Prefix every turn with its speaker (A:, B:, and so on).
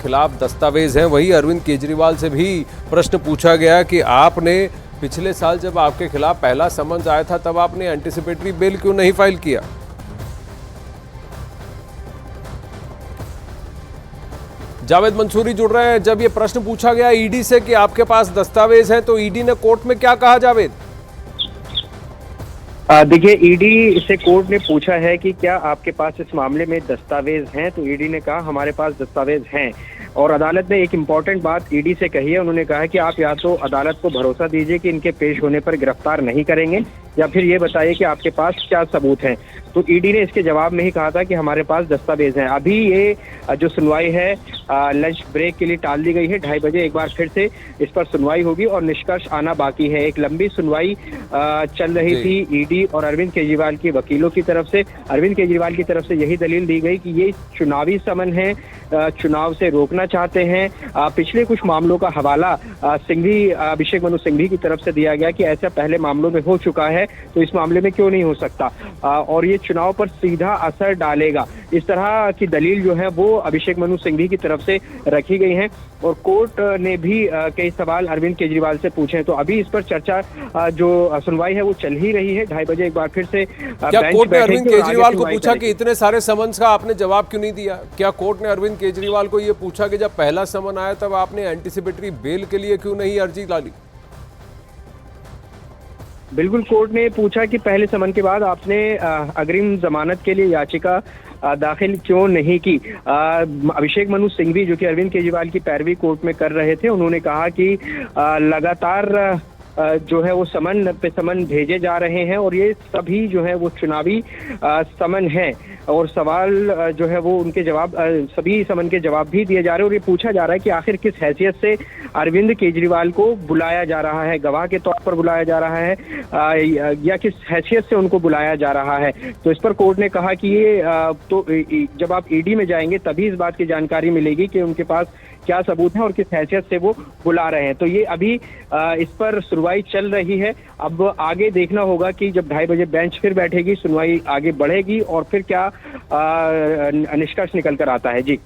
A: खिलाफ दस्तावेज हैं। वहीं अरविंद केजरीवाल से भी प्रश्न पूछा गया कि आपने पिछले साल जब आपके खिलाफ पहला समन्स आया था तब आपने एंटीसिपेटरी बेल क्यों नहीं फाइल किया। जावेद मंसूरी जुड़ रहे हैं। जब ये प्रश्न पूछा गया ईडी से कि आपके पास दस्तावेज हैं तो ईडी ने कोर्ट में क्या कहा जावेद?
B: देखिए, ईडी से कोर्ट ने पूछा है कि क्या आपके पास इस मामले में दस्तावेज हैं, तो ईडी ने कहा हमारे पास दस्तावेज हैं। और अदालत ने एक इम्पॉर्टेंट बात ईडी से कही है। उन्होंने कहा कि आप या तो अदालत को भरोसा दीजिए कि इनके पेश होने पर गिरफ्तार नहीं करेंगे, या फिर ये बताइए कि आपके पास क्या सबूत हैं। तो ईडी ने इसके जवाब में ही कहा था कि हमारे पास दस्तावेज हैं। अभी ये जो सुनवाई है लंच ब्रेक के लिए टाल दी गई है। 2:30 बजे एक बार फिर से इस पर सुनवाई होगी और निष्कर्ष आना बाकी है। एक लंबी सुनवाई चल रही थी ईडी और अरविंद केजरीवाल के वकीलों की तरफ से। अरविंद केजरीवाल की तरफ से यही दलील दी गई कि ये चुनावी समन है, चुनाव से रोकना चाहते हैं। पिछले कुछ मामलों का हवाला सिंघवी, अभिषेक मनु सिंघवी की तरफ से दिया गया कि ऐसा पहले मामलों में हो चुका है तो इस मामले में क्यों नहीं हो सकता, और ये चुनाव पर सीधा असर डालेगा। इस तरह की दलील जो है वो अभिषेक मनु सिंघवी की तरफ से रखी गई है। और कोर्ट ने भी कई सवाल अरविंद केजरीवाल से पूछे हैं। तो अभी इस पर चर्चा जो सुनवाई है वो चल ही रही है। 2:30 बजे एक बार फिर से
A: क्या कोर्ट ने अरविंद केजरीवाल को पूछा कि इतने सारे समन्स का आपने जवाब क्यों नहीं दिया? क्या कोर्ट ने अरविंद केजरीवाल को ये पूछा कि जब पहला समन आया तब आपने एंटीसिपेटरी बेल के लिए क्यों नहीं अर्जी डाली?
B: बिल्कुल, कोर्ट ने पूछा कि पहले समन के बाद आपने अग्रिम जमानत के लिए याचिका दाखिल क्यों नहीं की। अभिषेक मनु सिंघवी जो कि अरविंद केजरीवाल की पैरवी कोर्ट में कर रहे थे, उन्होंने कहा कि लगातार जो है वो समन पे समन भेजे जा रहे हैं और ये सभी जो है वो चुनावी समन है। और सवाल जो है वो उनके जवाब, सभी समन के जवाब भी दिए जा रहे हैं। और ये पूछा जा रहा है कि आखिर किस हैसियत से अरविंद केजरीवाल को बुलाया जा रहा है, गवाह के तौर पर बुलाया जा रहा है या किस हैसियत से उनको बुलाया जा रहा है। तो इस पर कोर्ट ने कहा कि ये तो जब आप ईडी में जाएंगे तभी इस बात की जानकारी मिलेगी कि उनके पास क्या सबूत है और किस हैसियत से वो बुला रहे हैं। तो ये अभी इस पर सुनवाई चल रही है। अब आगे देखना होगा कि जब 2:30 बजे बेंच फिर बैठेगी, सुनवाई आगे बढ़ेगी और फिर क्या निष्कर्ष निकल कर आता है। जी।